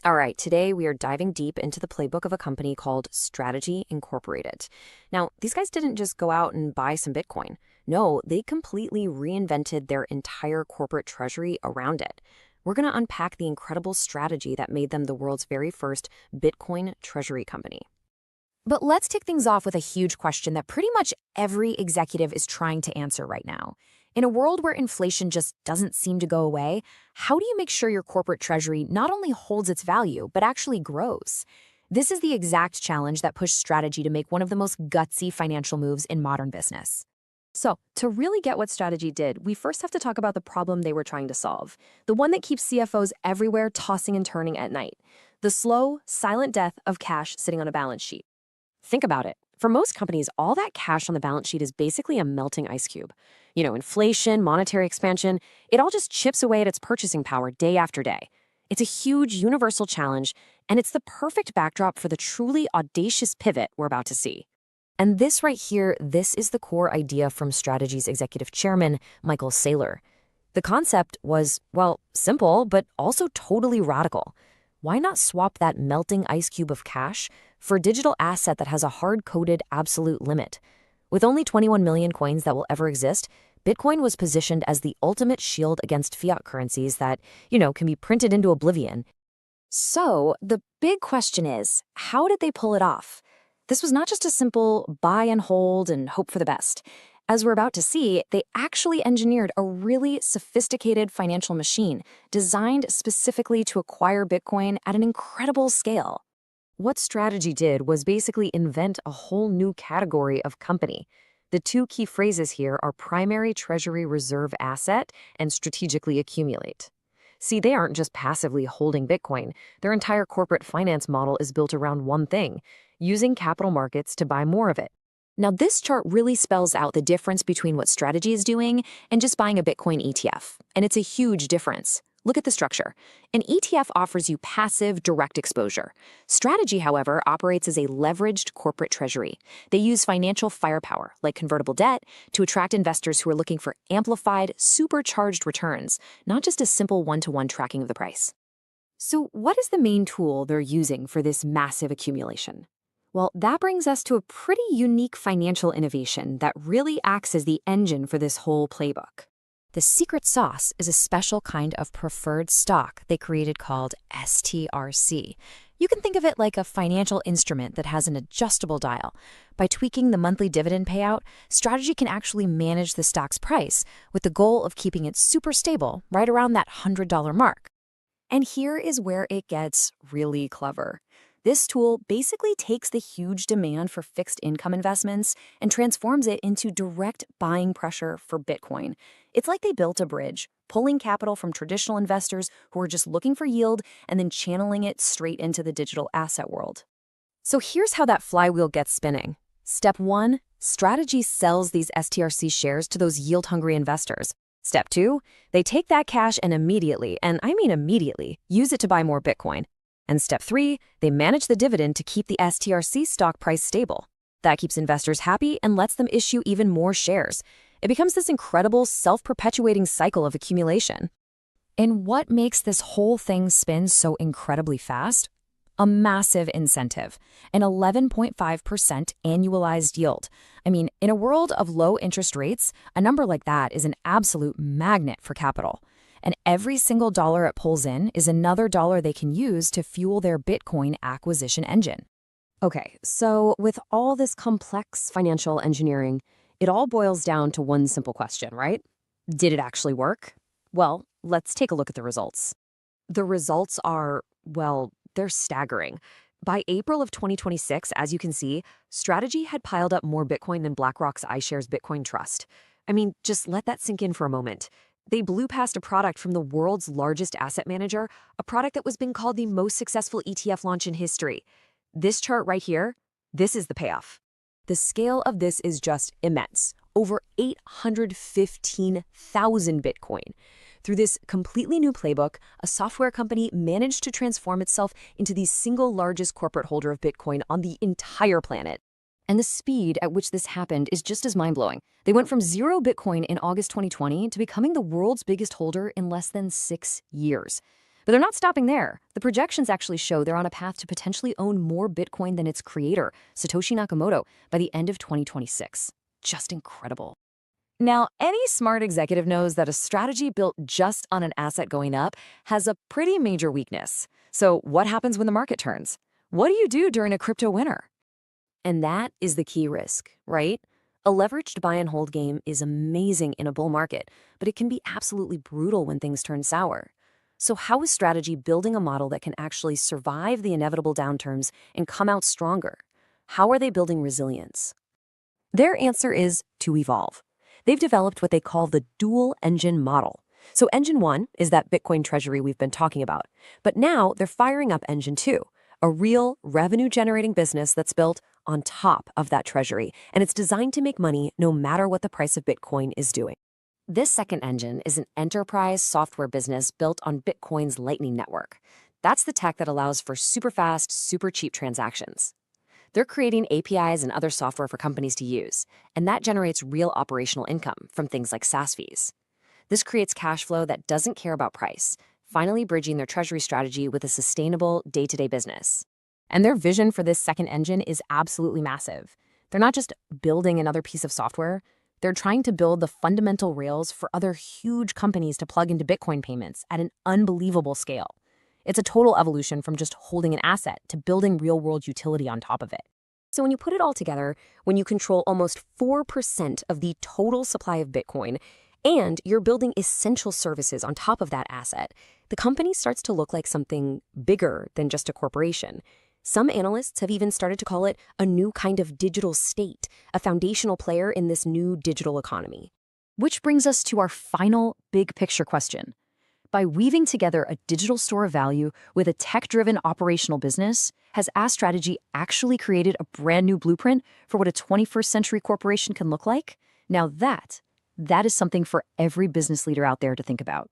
All right, today we are diving deep into the playbook of a company called Strategy Incorporated. Now, these guys didn't just go out and buy some Bitcoin. No, they completely reinvented their entire corporate treasury around it. We're going to unpack the incredible strategy that made them the world's very first Bitcoin treasury company. But let's kick things off with a huge question that pretty much every executive is trying to answer right now. In a world where inflation just doesn't seem to go away, how do you make sure your corporate treasury not only holds its value, but actually grows? This is the exact challenge that pushed Strategy to make one of the most gutsy financial moves in modern business. So, to really get what Strategy did, we first have to talk about the problem they were trying to solve, the one that keeps CFOs everywhere tossing and turning at night, the slow, silent death of cash sitting on a balance sheet. Think about it. For most companies, all that cash on the balance sheet is basically a melting ice cube. Inflation, monetary expansion, it all just chips away at its purchasing power day after day. It's a huge universal challenge, and it's the perfect backdrop for the truly audacious pivot we're about to see. And this right here, this is the core idea from Strategy's executive chairman, Michael Saylor. The concept was, well, simple, but also totally radical. Why not swap that melting ice cube of cash for a digital asset that has a hard-coded absolute limit? With only 21 million coins that will ever exist, Bitcoin was positioned as the ultimate shield against fiat currencies that, can be printed into oblivion. So, the big question is, how did they pull it off? This was not just a simple buy and hold and hope for the best. As we're about to see, they actually engineered a really sophisticated financial machine designed specifically to acquire Bitcoin at an incredible scale. What Strategy did was basically invent a whole new category of company. The two key phrases here are primary treasury reserve asset and strategically accumulate. See, they aren't just passively holding Bitcoin. Their entire corporate finance model is built around one thing: using capital markets to buy more of it. Now, this chart really spells out the difference between what Strategy is doing and just buying a Bitcoin ETF. And it's a huge difference. Look at the structure. An ETF offers you passive, direct exposure. Strategy, however, operates as a leveraged corporate treasury. They use financial firepower, like convertible debt, to attract investors who are looking for amplified, supercharged returns, not just a simple one-to-one tracking of the price. So what is the main tool they're using for this massive accumulation? Well, that brings us to a pretty unique financial innovation that really acts as the engine for this whole playbook. The secret sauce is a special kind of preferred stock they created called STRC. You can think of it like a financial instrument that has an adjustable dial. By tweaking the monthly dividend payout, Strategy can actually manage the stock's price with the goal of keeping it super stable right around that $100 mark. And here is where it gets really clever. This tool basically takes the huge demand for fixed income investments and transforms it into direct buying pressure for Bitcoin. It's like they built a bridge, pulling capital from traditional investors who are just looking for yield and then channeling it straight into the digital asset world. So here's how that flywheel gets spinning. Step 1, Strategy sells these STRC shares to those yield-hungry investors. Step 2, they take that cash and immediately, and I mean immediately, use it to buy more Bitcoin. And step 3, they manage the dividend to keep the STRC stock price stable. That keeps investors happy and lets them issue even more shares. It becomes this incredible self-perpetuating cycle of accumulation. And what makes this whole thing spin so incredibly fast? A massive incentive, an 11.5% annualized yield. I mean, in a world of low interest rates, a number like that is an absolute magnet for capital. And every single dollar it pulls in is another dollar they can use to fuel their Bitcoin acquisition engine. Okay, so with all this complex financial engineering, it all boils down to one simple question, right? Did it actually work? Well, let's take a look at the results. The results are, well, they're staggering. By April of 2026, as you can see, Strategy had piled up more Bitcoin than BlackRock's iShares Bitcoin Trust. I mean, just let that sink in for a moment. They blew past a product from the world's largest asset manager, a product that was being called the most successful ETF launch in history. This chart right here, this is the payoff. The scale of this is just immense. Over 815,000 Bitcoin. Through this completely new playbook, a software company managed to transform itself into the single largest corporate holder of Bitcoin on the entire planet. And the speed at which this happened is just as mind-blowing. They went from 0 Bitcoin in August 2020 to becoming the world's biggest holder in less than 6 years. But they're not stopping there. The projections actually show they're on a path to potentially own more Bitcoin than its creator, Satoshi Nakamoto, by the end of 2026. Just incredible. Now, any smart executive knows that a strategy built just on an asset going up has a pretty major weakness. So what happens when the market turns? What do you do during a crypto winter? And that is the key risk, right? A leveraged buy and hold game is amazing in a bull market, but it can be absolutely brutal when things turn sour. So how is strategy building a model that can actually survive the inevitable downturns and come out stronger? How are they building resilience? Their answer is to evolve. They've developed what they call the dual engine model. So engine 1 is that Bitcoin treasury we've been talking about. But now they're firing up engine 2, a real revenue-generating business that's built on top of that treasury, and it's designed to make money no matter what the price of Bitcoin is doing. This second engine is an enterprise software business built on Bitcoin's Lightning Network. That's the tech that allows for super fast, super cheap transactions. They're creating APIs and other software for companies to use, and that generates real operational income from things like SaaS fees. This creates cash flow that doesn't care about price, finally bridging their treasury strategy with a sustainable day-to-day business. And their vision for this second engine is absolutely massive. They're not just building another piece of software, they're trying to build the fundamental rails for other huge companies to plug into Bitcoin payments at an unbelievable scale. It's a total evolution from just holding an asset to building real-world utility on top of it. So when you put it all together, when you control almost 4% of the total supply of Bitcoin, and you're building essential services on top of that asset, the company starts to look like something bigger than just a corporation. Some analysts have even started to call it a new kind of digital state, a foundational player in this new digital economy. Which brings us to our final big picture question. By weaving together a digital store of value with a tech-driven operational business, has MicroStrategy actually created a brand new blueprint for what a 21st century corporation can look like? Now that is something for every business leader out there to think about.